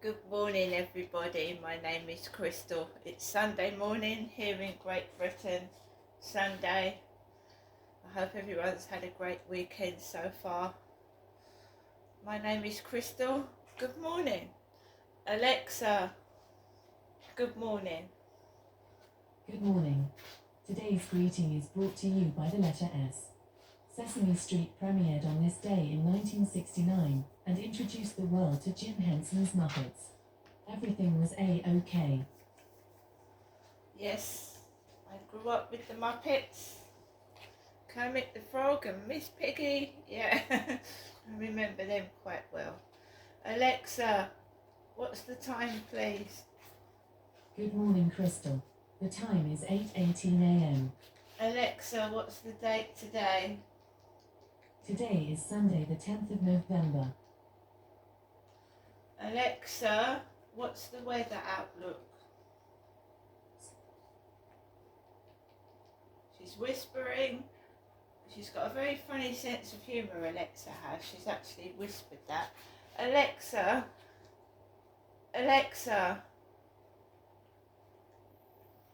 Good morning, everybody. My name is Crystal. It's Sunday morning here in Great Britain. Sunday. I hope everyone's had a great weekend so far. My name is Crystal. Good morning. Alexa, good morning. Good morning. Today's greeting is brought to you by the letter S. Sesame Street premiered on this day in 1969 and introduced the world to Jim Henson's Muppets. Everything was A-OK. Yes, I grew up with the Muppets. Kermit the Frog and Miss Piggy. Yeah, I remember them quite well. Alexa, what's the time, please? Good morning, Crystal. The time is 8:18 a.m. Alexa, what's the date today? Today is Sunday, the 10th of November. Alexa, what's the weather outlook? She's whispering. She's got a very funny sense of humour, Alexa has. She's actually whispered that. Alexa,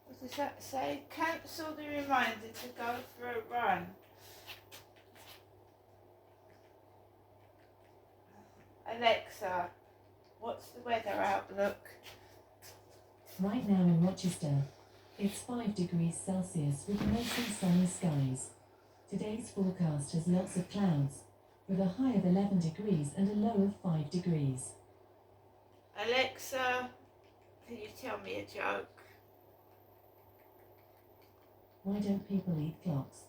what does that say? Cancel the reminder to go for a run. Alexa, what's the weather outlook? Right now in Rochester, it's 5 degrees Celsius with mostly sunny skies. Today's forecast has lots of clouds, with a high of 11 degrees and a low of 5 degrees. Alexa, can you tell me a joke? Why don't people eat clocks?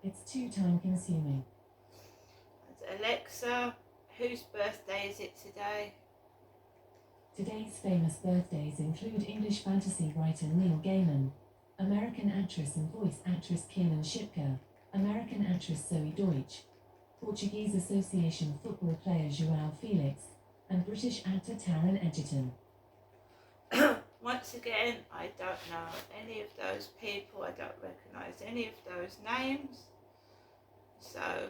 It's too time consuming. And Alexa, whose birthday is it today? Today's famous birthdays include English fantasy writer Neil Gaiman, American actress and voice actress Kiernan Shipka, American actress Zoe Deutsch, Portuguese Association football player João Felix, and British actor Taron Egerton. Once again, I don't know any of those people. I don't recognise any of those names. So,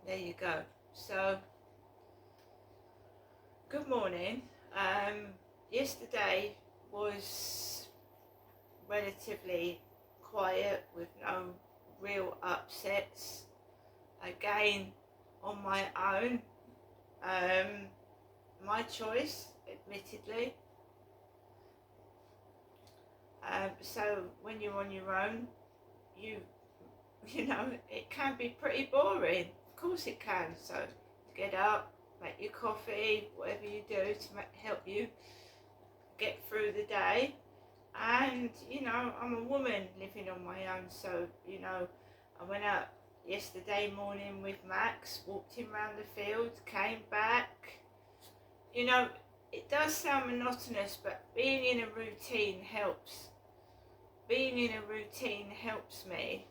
there you go. So, good morning. Yesterday was relatively quiet with no real upsets. Again, on my own. My choice, admittedly. So when you're on your own, you know, it can be pretty boring. Of course it can. So get up, make your coffee, whatever you do to help you get through the day. And, you know, I'm a woman living on my own, so, you know, I went out yesterday morning with Max, walked him around the field, came back. You know, it does sound monotonous, but being in a routine helps. Being in a routine helps me,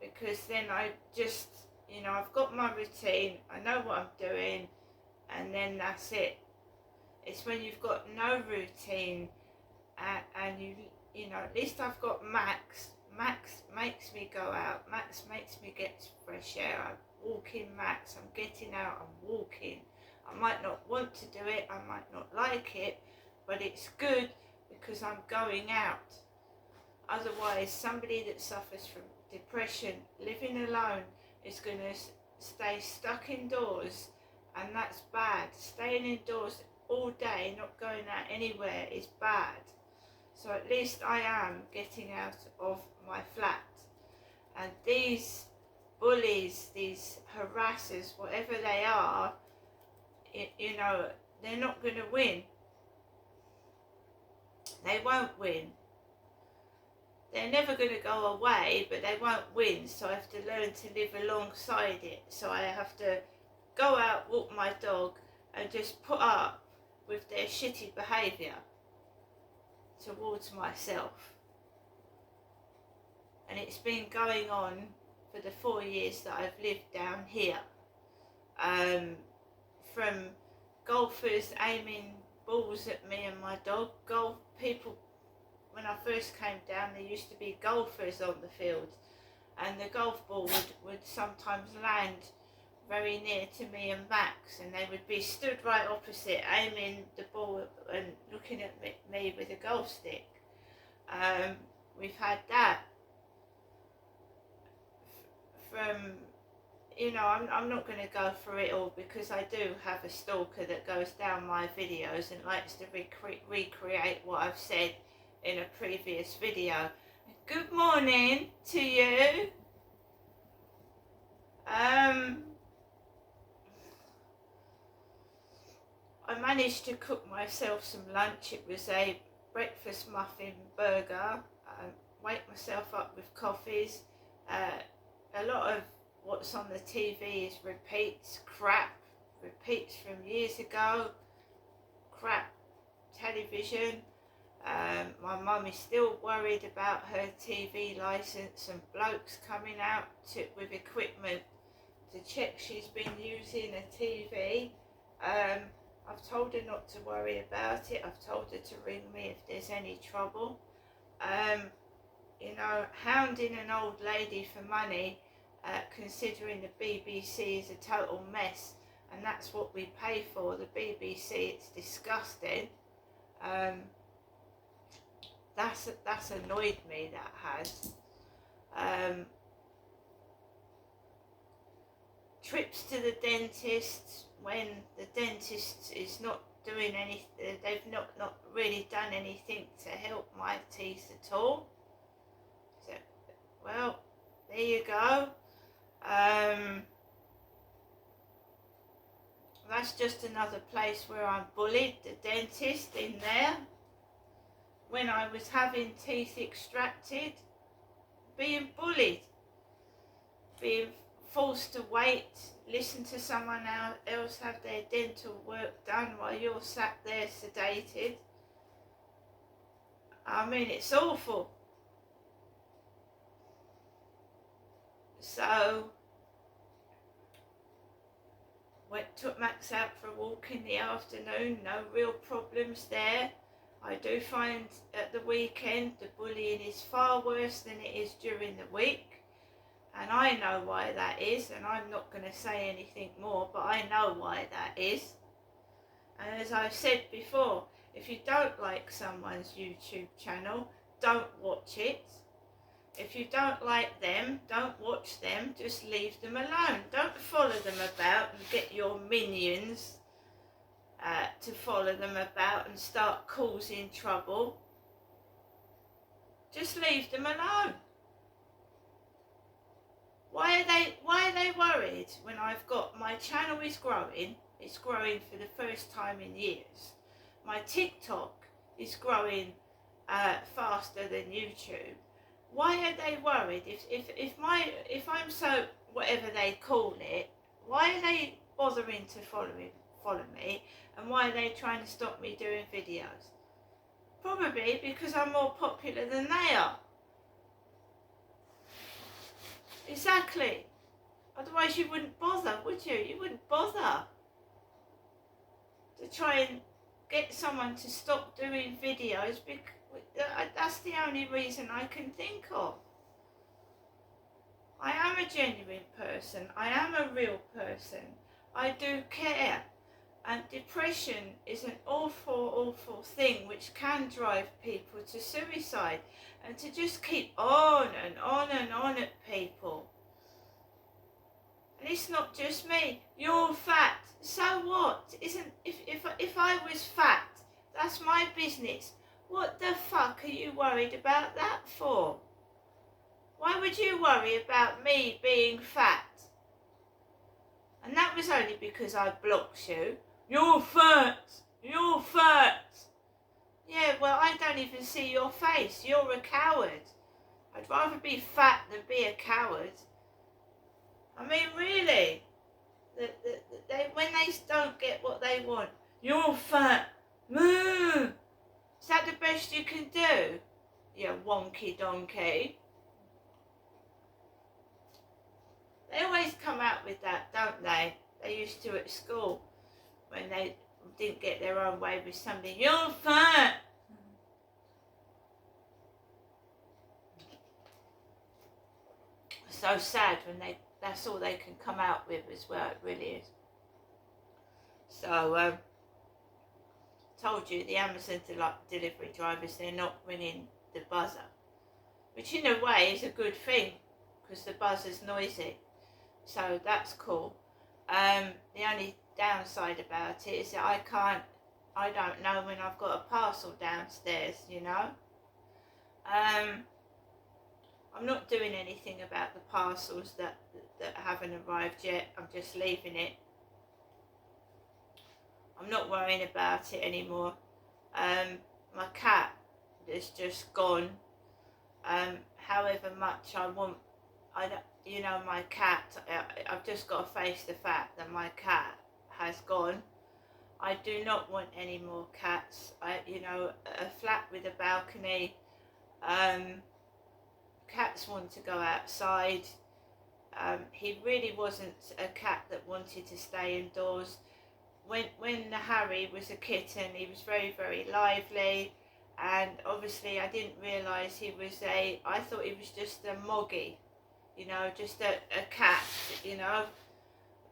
because then I just, you know, I've got my routine, I know what I'm doing, and then that's it. It's when you've got no routine and you know, at least I've got Max. Max makes me go out. Max makes me get fresh air. I'm walking Max. I'm getting out. I'm walking. I might not want to do it. I might not like it, but it's good because I'm going out. Otherwise, somebody that suffers from depression, living alone, is going to stay stuck indoors, and that's bad. Staying indoors all day, not going out anywhere, is bad. So at least I am getting out of my flat. And these bullies, these harassers, whatever they are, you know, they're not going to win. They won't win. They're never going to go away, but they won't win. So I have to learn to live alongside it. So I have to go out, walk my dog, and just put up with their shitty behaviour towards myself. And it's been going on for the 4 years that I've lived down here. From golfers aiming balls at me and my dog. Golf people, when I first came down, there used to be golfers on the field, and the golf ball would sometimes land very near to me and Max, and they would be stood right opposite, aiming the ball and looking at me with a golf stick. We've had that from, you know, I'm not going to go through it all because I do have a stalker that goes down my videos and likes to recreate what I've said in a previous video. Good morning to you. I managed to cook myself some lunch. It was a breakfast muffin burger. Wake myself up with coffees. A lot of what's on the TV is repeats from years ago, crap television. My mum is still worried about her TV licence and blokes coming out with equipment to check she's been using a TV. I've told her not to worry about it. I've told her to ring me if there's any trouble. You know, hounding an old lady for money, considering the BBC is a total mess, and that's what we pay for, the BBC, it's disgusting. That's annoyed me, that has. Trips to the dentist when the dentist is not doing anything, they've not really done anything to help my teeth at all. So, well, there you go. That's just another place where I'm bullied, the dentist in there. When I was having teeth extracted, being bullied, being forced to wait, listen to someone else have their dental work done while you're sat there sedated. I mean, it's awful. So, took Max out for a walk in the afternoon, no real problems there. I do find at the weekend the bullying is far worse than it is during the week. And I know why that is, and I'm not going to say anything more, but I know why that is. And as I've said before, if you don't like someone's YouTube channel, don't watch it. If you don't like them, don't watch them, just leave them alone. Don't follow them about and get your minions to follow them about and start causing trouble. Just leave them alone. Why are they worried when I've got, my channel is growing, it's growing for the first time in years. My TikTok is growing faster than YouTube. Why are they worried? If I'm so, whatever they call it, why are they bothering to follow me, and why are they trying to stop me doing videos? Probably because I'm more popular than they are. Exactly. Otherwise you wouldn't bother, would you? You wouldn't bother to try and get someone to stop doing videos, because that's the only reason I can think of. I am a genuine person. I am a real person. I do care. And depression is an awful, awful thing which can drive people to suicide, and to just keep on and on and on at people. And it's not just me. You're fat. So what? If I was fat, that's my business. What the fuck are you worried about that for? Why would you worry about me being fat? And that was only because I blocked you. You're fat! You're fat! Yeah, well, I don't even see your face. You're a coward. I'd rather be fat than be a coward. I mean, really. When they don't get what they want, you're fat. Moo! Is that the best you can do? You wonky donkey. They always come out with that, don't they? They used to at school when they didn't get their own way with something. You're fat! So sad when they that's all they can come out with as well. It really is. So told you the Amazon delivery drivers, they're not ringing the buzzer, which in a way is a good thing because the buzzer's noisy. So that's cool. The only downside about it is that I don't know when I've got a parcel downstairs, you know. I'm not doing anything about the parcels that haven't arrived yet. I'm just leaving it. I'm not worrying about it anymore. My cat is just gone. However much I want, you know, my cat, I've just got to face the fact that my cat has gone. I do not want any more cats. You know, a flat with a balcony. Cats want to go outside. He really wasn't a cat that wanted to stay indoors. When Harry was a kitten, he was very, very lively, and obviously I didn't realise I thought he was just a moggy, you know, just a cat, you know.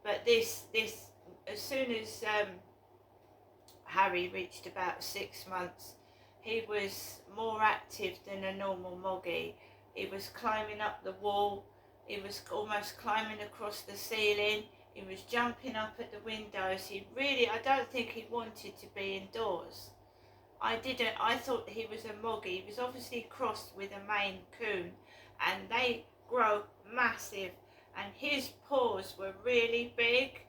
But this as soon as Harry reached about 6 months, he was more active than a normal moggy. He was climbing up the wall, he was almost climbing across the ceiling, he was jumping up at the windows. I don't think he wanted to be indoors. I thought he was a moggy. He was obviously crossed with a Maine Coon, and they grow massive, and his paws were really big,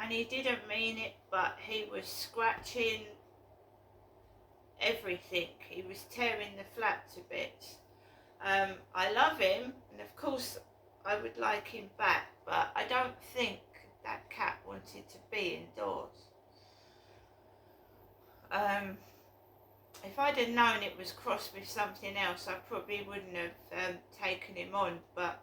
and he didn't mean it, but he was scratching everything. He was tearing the flat to bits. I love him, and of course I would like him back, but I don't think that cat wanted to be indoors. If I'd have known it was crossed with something else, I probably wouldn't have taken him on, but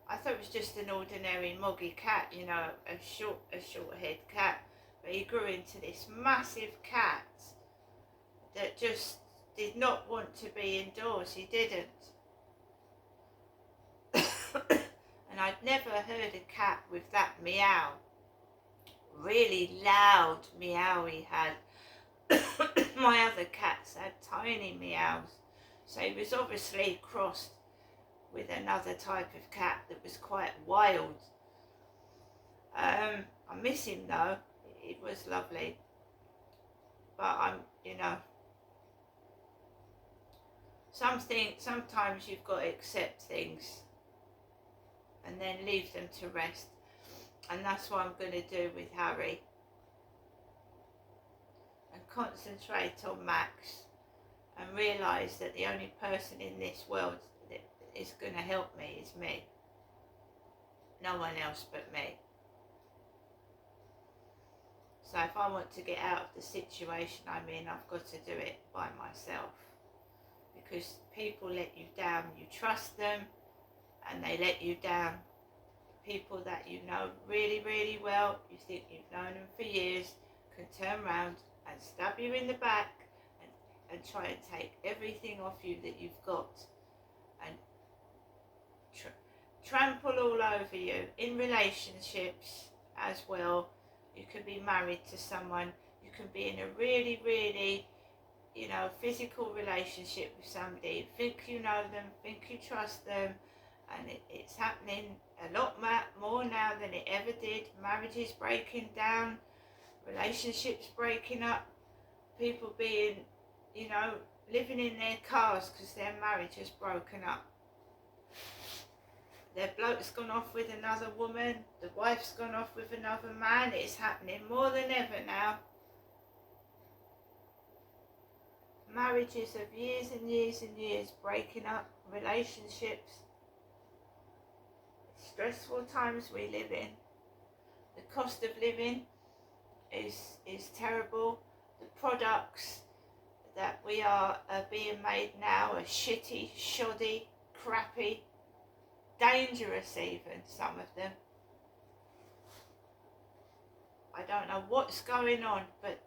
I thought it was just an ordinary moggy cat, you know, a short-haired cat, but he grew into this massive cat that just did not want to be indoors. He didn't. And I'd never heard a cat with that meow. Really loud meow he had. My other cats had tiny meows. So he was obviously crossed with another type of cat that was quite wild. I miss him though. It was lovely. But you know, sometimes you've got to accept things and then leave them to rest, and that's what I'm going to do with Harry, and concentrate on Max and realise that the only person in this world that is going to help me is me, no one else but me. So if I want to get out of the situation I'm in, I've got to do it by myself, because people let you down. You trust them and they let you down. People that you know really, really well, you think you've known them for years, can turn around and stab you in the back and try and take everything off you that you've got, and trample all over you. In relationships as well, you can be married to someone, you can be in a really, really, you know, physical relationship with somebody, think you know them, think you trust them, and it's happening a lot more now than it ever did. Marriages breaking down, relationships breaking up, people being, you know, living in their cars because their marriage has broken up. Their bloke's gone off with another woman, the wife's gone off with another man. It's happening more than ever now. Marriages of years and years and years breaking up, relationships. Stressful times we live in. The cost of living is terrible. The products that we are being made now are shitty, shoddy, crappy, dangerous even, some of them. I don't know what's going on, but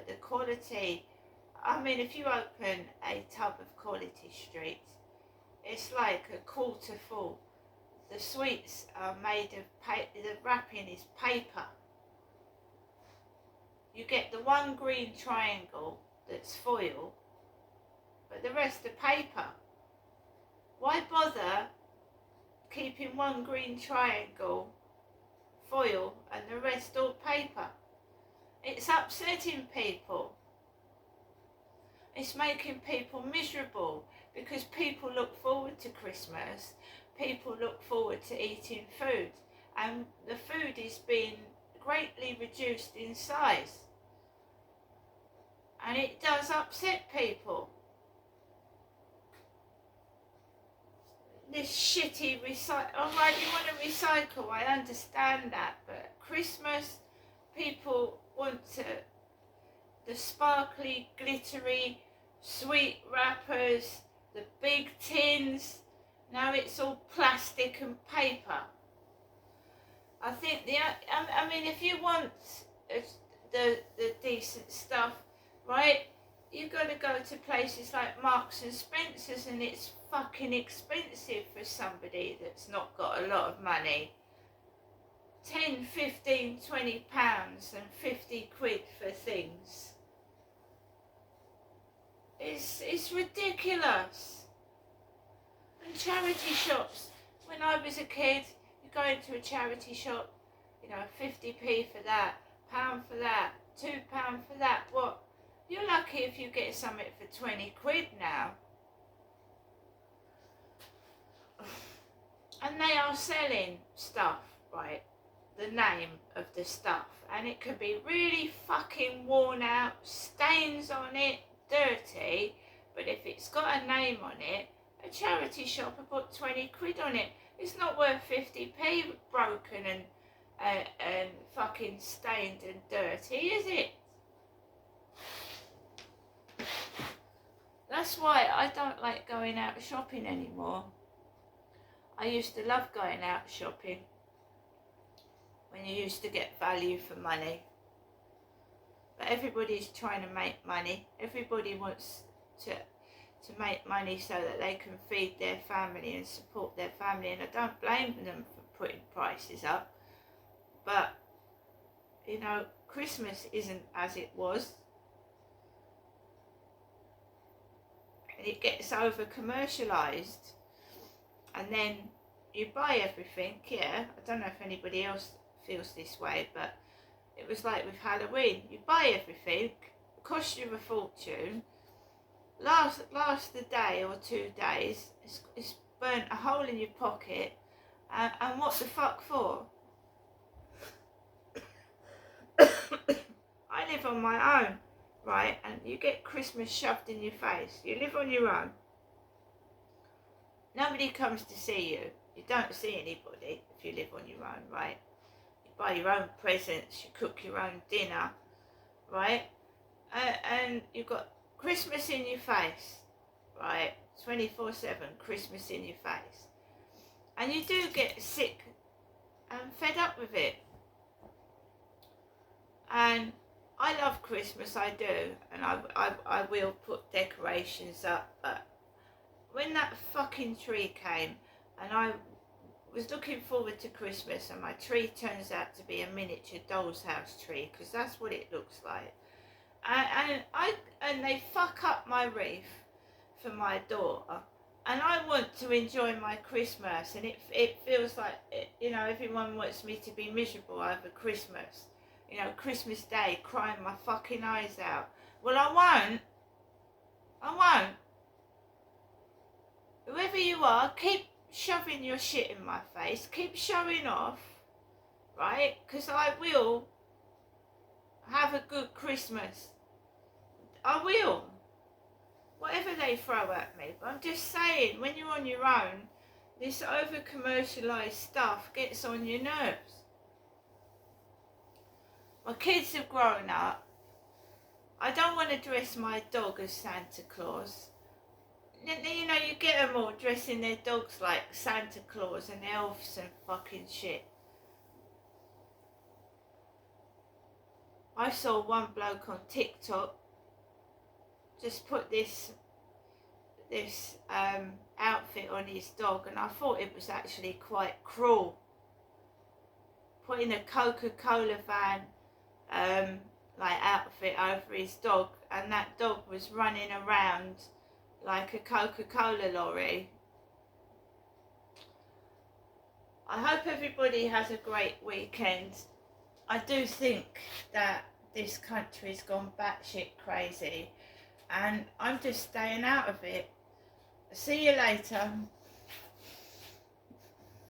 the quality, I mean, if you open a tub of Quality Street, it's like a quarter full. the sweets are made of the wrapping is paper. You get the one green triangle that's foil, but the rest are paper. Why bother keeping one green triangle foil and the rest all paper? It's upsetting people. It's making people miserable because people look forward to Christmas. People look forward to eating food, and the food is being greatly reduced in size. And it does upset people. This shitty alright, you want to recycle, I understand that, but Christmas, people want the sparkly, glittery, sweet wrappers, the big tins. Now it's all plastic and paper. I think I mean, if you want the decent stuff, right, you got to go to places like Marks and Spencer's, and it's fucking expensive for somebody that's not got a lot of money. 10, 15, 20 pounds and 50 quid for things. It's ridiculous. And charity shops, when I was a kid, you go into a charity shop, 50p for that, £1 for that, £2 for that. What? You're lucky if you get something for 20 quid now. And they are selling stuff, right? The name of the stuff. And it could be really fucking worn out, stains on it, dirty. But if it's got a name on it, a charity shop will put 20 quid on it. It's not worth 50p broken and fucking stained and dirty, is it? That's why I don't like going out shopping anymore. I used to love going out shopping when you used to get value for money. But everybody's trying to make money. Everybody wants to make money so that they can feed their family and support their family, and I don't blame them for putting prices up. But, Christmas isn't as it was. And it gets over commercialised, and then you buy everything. I don't know if anybody else feels this way, but it was like with Halloween. You buy everything, it costs you a fortune, lasts a day or 2 days, it's burnt a hole in your pocket, and what the fuck for? I live on my own, right, and you get Christmas shoved in your face. You live on your own. Nobody comes to see you. You don't see anybody if you live on your own, right? You buy your own presents, you cook your own dinner, right? And you've got Christmas in your face, right? 24/7, Christmas in your face. And you do get sick and fed up with it. And I love Christmas, I do, and I will put decorations up, but when that fucking tree came, and I was looking forward to Christmas, and my tree turns out to be a miniature doll's house tree, because that's what it looks like, and they fuck up my wreath for my daughter, and I want to enjoy my Christmas, and it feels like, everyone wants me to be miserable over Christmas. Christmas Day, crying my fucking eyes out. Well, I won't. Whoever you are, keep shoving your shit in my face. Keep showing off, right? Because I will have a good Christmas. I will. Whatever they throw at me. But I'm just saying, when you're on your own, this over-commercialised stuff gets on your nerves. My kids have grown up. I don't want to dress my dog as Santa Claus. You get them all dressing their dogs like Santa Claus and elves and fucking shit. I saw one bloke on TikTok just put this this outfit on his dog, and I thought it was actually quite cruel. Putting a Coca-Cola van like outfit over his dog, and that dog was running around like a Coca-Cola lorry. I hope everybody has a great weekend. I do think that this country's gone batshit crazy, and I'm just staying out of it. See you later.